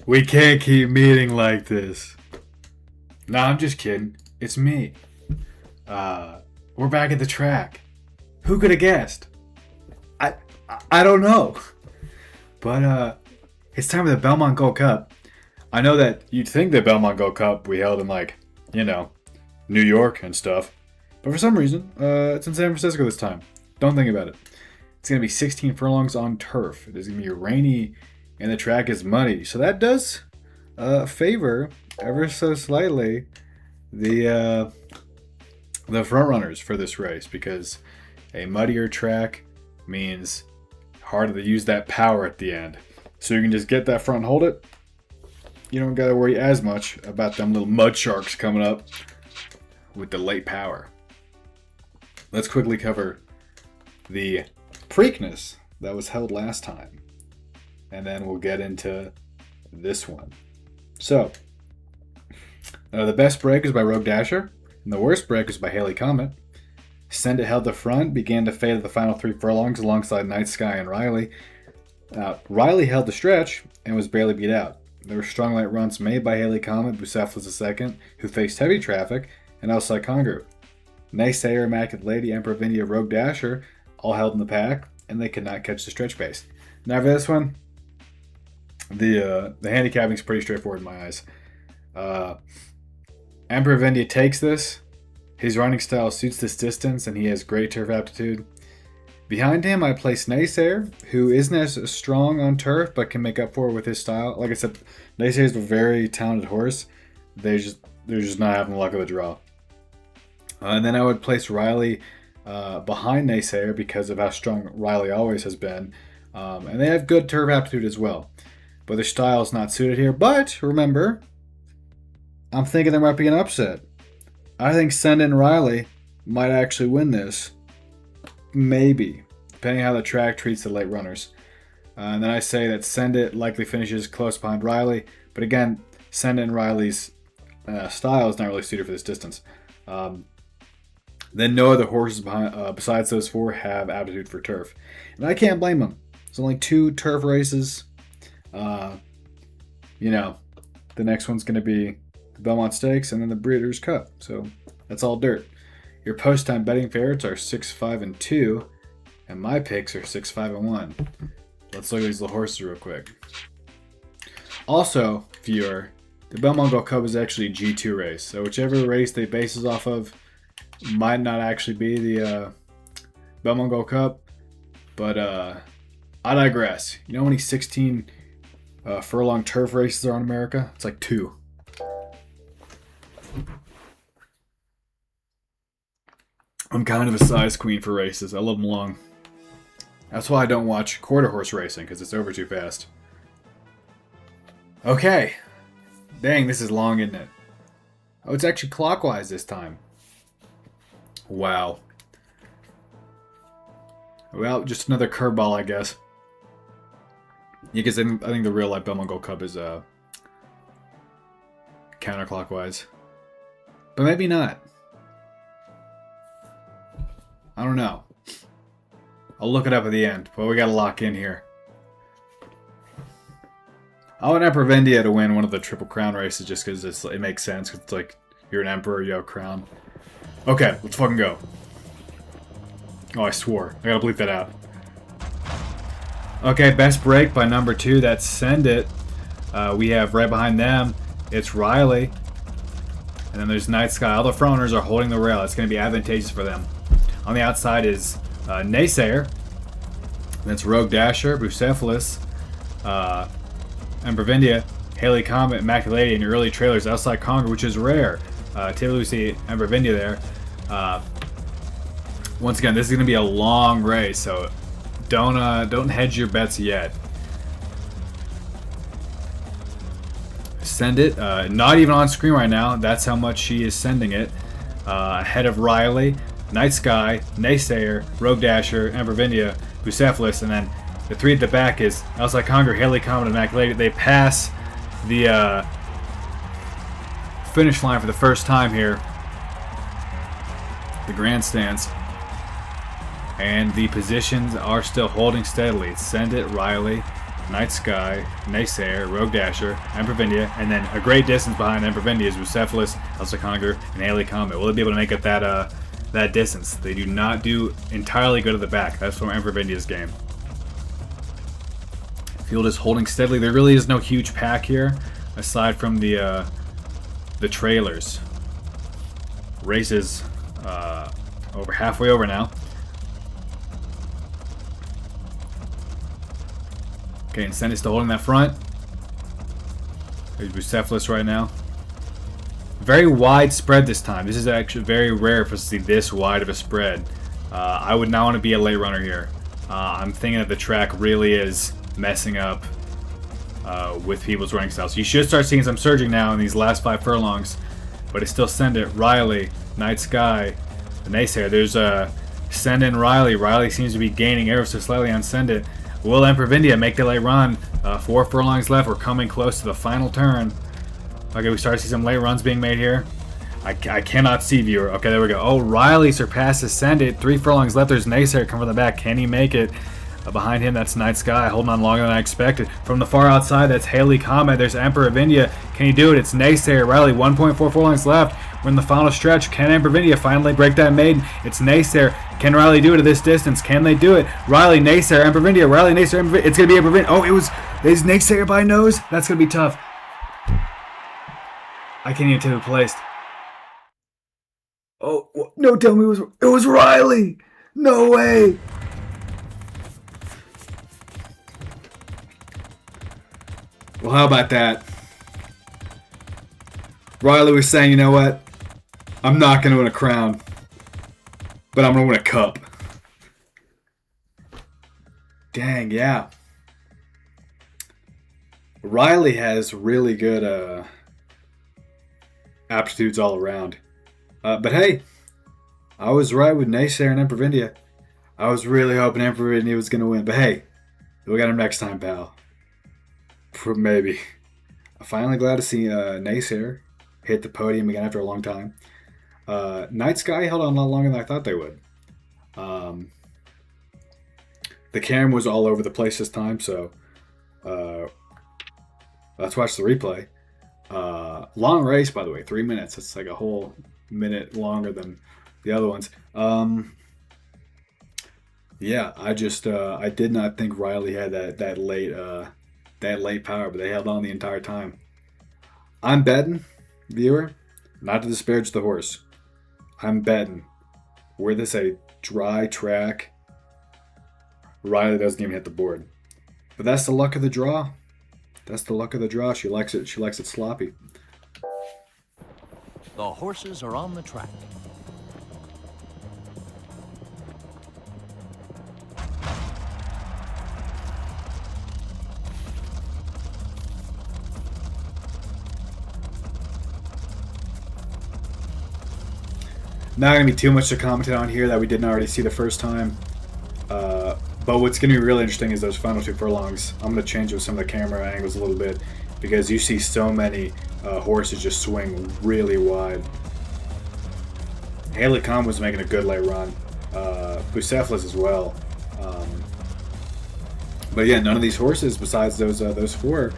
We can't keep meeting like this. Nah, I'm just kidding. It's me. We're back at the track. Who could have guessed? I don't know. But it's time for the Belmont Gold Cup. I know that you'd think the Belmont Gold Cup we held in New York and stuff. But for some reason, it's in San Francisco this time. Don't think about it. It's going to be 16 furlongs on turf. It's going to be rainy and the track is muddy. So that does favor ever so slightly the front runners for this race, because a muddier track means harder to use that power at the end. So you can just get that front and hold it. You don't got to worry as much about them little mud sharks coming up with the late power. Let's quickly cover the Preakness that was held last time, and then we'll get into this one. So, the best break is by Rogue Dasher, and the worst break is by Haley Comet. Send It held the front, began to fade at the final 3 furlongs alongside Night Sky and Riley. Riley held the stretch and was barely beat out. There were strong light runs made by Haley Comet, Bucephalus II, who faced heavy traffic, and Outside Congreve. Naysayer, Immaculate Lady, Emperor of India, Rogue Dasher all held in the pack, and they could not catch the stretch pace. Now for this one, the handicapping is pretty straightforward in my eyes. Emperor of India takes this. His running style suits this distance, and he has great turf aptitude. Behind him, I place Naysayer, who isn't as strong on turf, but can make up for it with his style. Like I said, Naysayer is a very talented horse. They're just not having the luck of the draw. And then I would place Riley behind Naysayer because of how strong Riley always has been. And they have good turf aptitude as well. But their style is not suited here. But remember, I'm thinking there might be an upset. I think Send It and Riley might actually win this. Maybe, depending on how the track treats the late runners. And then I say that Send It likely finishes close behind Riley. But again, Send It and Riley's style is not really suited for this distance. Then no other horses besides those 4 have aptitude for turf. And I can't blame them. There's only 2 turf races. The next one's going to be the Belmont Stakes and then the Breeders' Cup. So that's all dirt. Your post-time betting favorites are 6-5-2, and my picks are 6-5-1. Let's look at these little horses real quick. Also, viewer, the Belmont Gold Cup is actually a G2 race, so whichever race they base this off of might not actually be the Belmont Gold Cup, but I digress. You know how many 16 furlong turf races are in America? It's like 2. I'm kind of a size queen for races. I love them long. That's why I don't watch quarter horse racing, because it's over too fast. Okay. Dang, this is long, isn't it? Oh, it's actually clockwise this time. Wow. Well, just another curveball, I guess. Yeah, because I think the real life Belmont Gold Cup is counterclockwise. But maybe not. I don't know. I'll look it up at the end, but we gotta lock in here. I want Emperor of India to win one of the Triple Crown races just because it makes sense. It's like you're an emperor, you have a crown. Okay, let's fucking go. Oh, I swore. I gotta bleep that out. Okay, best break by number 2. That's Send It. We have right behind them, it's Riley. And then there's Night Sky. All the front runners are holding the rail. It's going to be advantageous for them. On the outside is Naysayer. That's Rogue Dasher, Bucephalus, Emperor of India, Haley Comet, Immaculate Lady, and your early trailers Outside Congreve, which is rare. Typically we see Emperor of India there. Once again, this is going to be a long race, so don't hedge your bets yet. Send It, not even on screen right now. That's how much she is sending it. Ahead of Riley, Night Sky, Naysayer, Rogue Dasher, Emperor of India, Bucephalus, and then the 3 at the back is Outside Congreve, Haley Comet, and Immaculate. They pass the finish line for the first time here. The grandstands. And the positions are still holding steadily. Send It, Riley, Night Sky, Naysayer, Rogue Dasher, Emperor Vindia, and then a great distance behind Emperor Vindia is Bucephalus, Elsaconger, and Haley Comet. Will they be able to make up that distance? They do not do entirely good at the back. That's from Emperor Vindia's game. Field is holding steadily. There really is no huge pack here, aside from the trailers. Race is over halfway over now. Okay, and Sen is still holding that front. There's Bucephalus right now. Very wide spread this time. This is actually very rare for us to see this wide of a spread. I would not want to be a late runner here. I'm thinking that the track really is messing up with people's running styles. You should start seeing some surging now in these last 5 furlongs, but it's still Send It, Riley, Night Sky, the Naysayer. There's Send It and Riley. Riley seems to be gaining ever so slightly on Send It. Will Emperor Vindia make the late run? 4 furlongs left. We're coming close to the final turn. Okay, we start to see some late runs being made here. I cannot see, viewer. Okay, there we go. Oh, Riley surpasses Send It. 3 furlongs left. There's Naysayer coming from the back. Can he make it? Behind him, that's Night Sky, holding on longer than I expected. From the far outside, that's Haley Comet. There's Emperor Vindia. Can he do it? It's Naysayer. Riley, 1.4 furlongs left. We're in the final stretch. Can Emperor Vindia finally break that maiden? It's Naysayer. Can Riley do it at this distance? Can they do it? Riley, Naysayer, Emperor Vindia. Riley, Naysayer, Emperor Vindia. It's going to be Emperor Vindia. Oh, it's Naysayer by nose? That's going to be tough. I can't even tell who placed. Oh, no, tell me it was Riley. No way. Well, how about that? Riley was saying, you know what? I'm not going to win a crown, but I'm going to win a cup. Dang, yeah. Riley has really good aptitudes all around. But hey, I was right with Naysayer and Emperor Vindia. I was really hoping Emperor Vindia was going to win. But hey, we got him next time, pal. Maybe. I'm finally glad to see Naysayer hit the podium again after a long time. Night Sky held on a lot longer than I thought they would. The camera was all over the place this time, so let's watch the replay. Long race, by the way, 3 minutes. It's like a whole minute longer than the other ones. Yeah, I did not think Riley had that late power, but they held on the entire time. I'm betting, viewer, not to disparage the horse. I'm betting, were this a dry track, Riley doesn't even hit the board. But that's the luck of the draw. That's the luck of the draw. She likes it. She likes it sloppy. The horses are on the track. Not going to be too much to comment on here that we didn't already see the first time. But what's going to be really interesting is those final 2 furlongs. I'm going to change with some of the camera angles a little bit because you see so many horses just swing really wide. Haley Comet was making a good late run. Bucephalus as well. But yeah, none of these horses besides those 4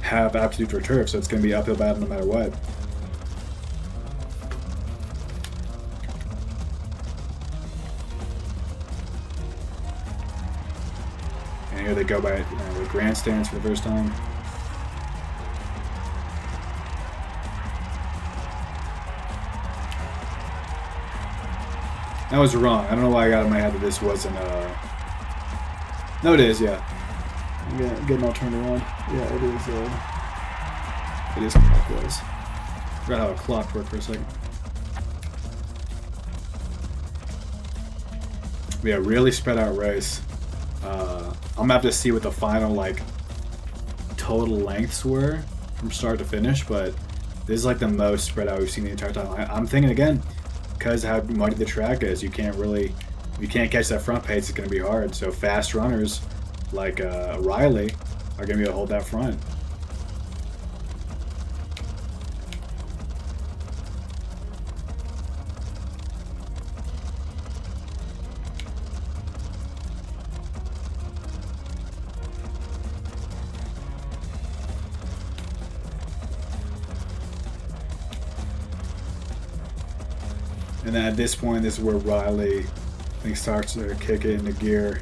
have aptitude for turf, so it's going to be uphill battle no matter what. And here they go by the grandstands for the first time. That was wrong. I don't know why I got in my head that this wasn't No, it is, yeah. I'm getting all turned around. Yeah, it is clockwise. Forgot how a clock worked for a second. Yeah, really spread out race. I'm gonna have to see what the final total lengths were from start to finish, but this is the most spread out we've seen the entire time. I'm thinking again, because how muddy the track is, if you can't catch that front pace, it's gonna be hard. So fast runners like Riley are gonna be able to hold that front. And then at this point, this is where Riley, I think, starts to kick it into gear.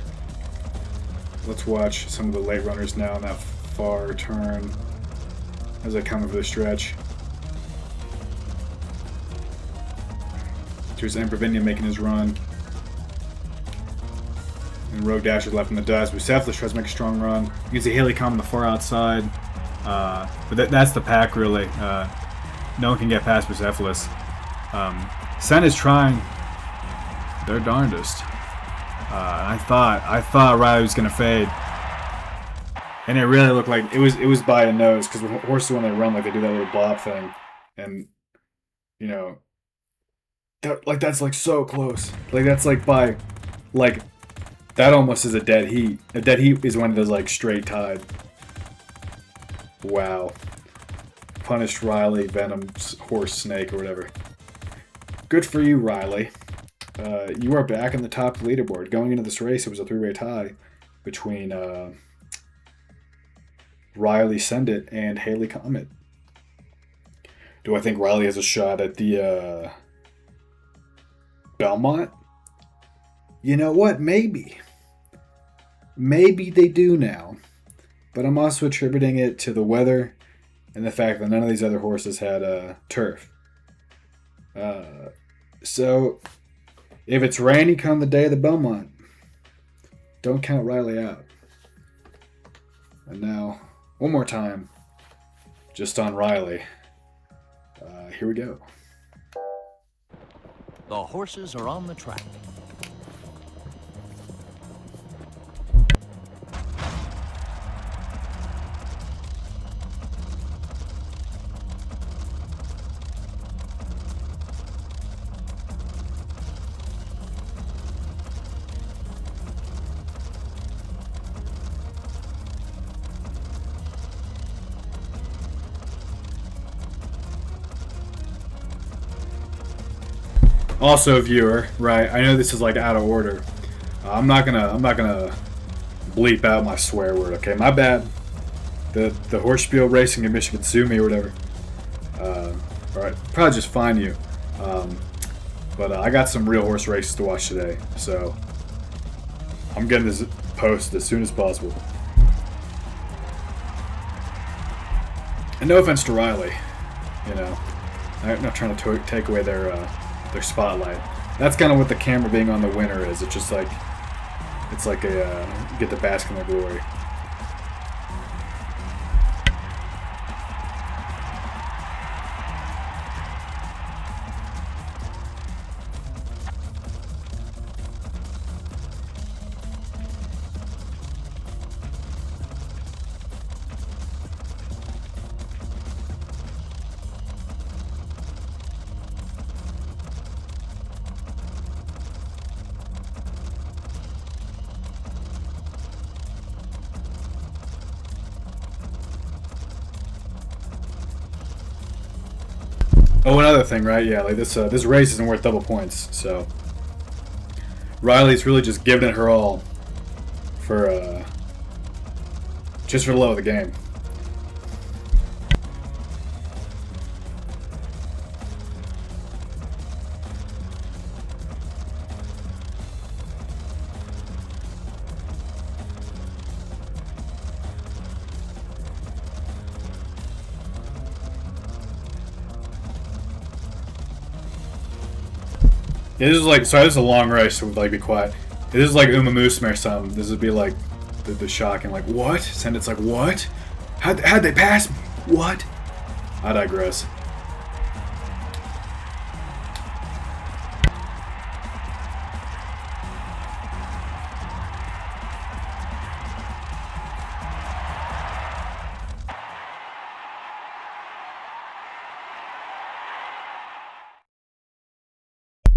Let's watch some of the late runners now on that far turn as they come over the stretch. Here's Empervinia making his run. And Rogue Dasher left in the dust. Bucephalus tries to make a strong run. You can see Haley come on the far outside. But that's the pack, really. No one can get past Bucephalus. Sen is trying their darndest. I thought Riley was gonna fade, and it really looked like it was by a nose, because with horses, when they run, like, they do that little bob thing, and you know, that's like so close. Like, that's like by, like, that almost is a dead heat. A dead heat is when it is like straight tide. Wow. Punished Riley, Venom's horse snake or whatever. Good for you, Riley. You are back in the top leaderboard. Going into this race, it was a three-way tie between Riley Sendit and Haley Comet. Do I think Riley has a shot at the Belmont? You know what? Maybe. Maybe they do now. But I'm also attributing it to the weather and the fact that none of these other horses had turf. So, if it's rainy come the day of the Belmont, don't count Riley out. And now, one more time, just on Riley. Here we go. The horses are on the track. Also, viewer, right? I know this is like out of order. I'm not gonna bleep out my swear word. Okay, my bad. The Horsespiel Racing in Michigan sue me or whatever. All right, probably just fine you. But I got some real horse races to watch today, so I'm getting this posted as soon as possible. And no offense to Riley, you know, I'm not trying to take away their spotlight. That's kind of what the camera being on the winner is. It's just like, it's like a get the bask in their glory. Oh, another thing, right? Yeah, like this race isn't worth double points, so Riley's really just giving it her all for just for the love of the game. Yeah, this is like, sorry, this is a long race, so like, be quiet. This is like Uma Musume or something. This would be like the shocking, like, what? Sendit's like, what? How'd they pass me? What? I digress.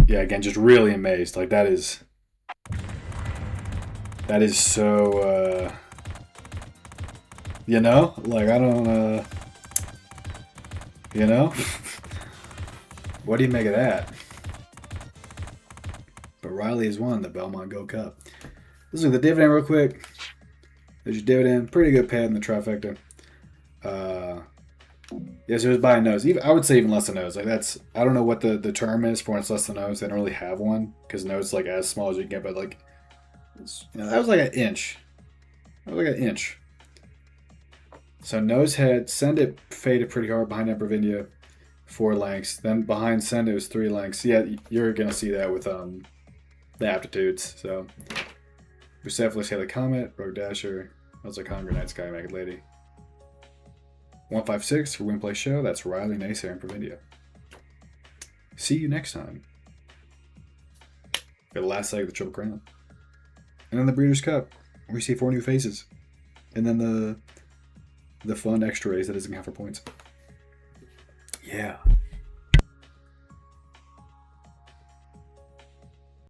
Yeah, again, just really amazed. Like, that is so, you know? Like, I don't, you know? What do you make of that? But Riley has won the Belmont Gold Cup. Let's look at the dividend real quick. There's your dividend. Pretty good pay in the trifecta. Yes, it was by a nose. Even, I would say even less than nose. Like that's I don't know what the term is for when it's less than nose. They don't really have one because nose is like as small as you can get, but like that was like an inch. That was like an inch. So nose head, send it faded pretty hard behind Empervinia, 4 lengths. Then behind send it was 3 lengths. Yeah, you're gonna see that with the aptitudes. So Bucephalus had the Comet, Rogue Dasher. That was like Hunger Night Sky Maggot Lady. 156 for Win Play Show. That's Riley Naysayer and Providia. See you next time. For the last leg of the Triple Crown. And then the Breeders' Cup. We see 4 new faces. And then the fun extra race that doesn't count for points. Yeah.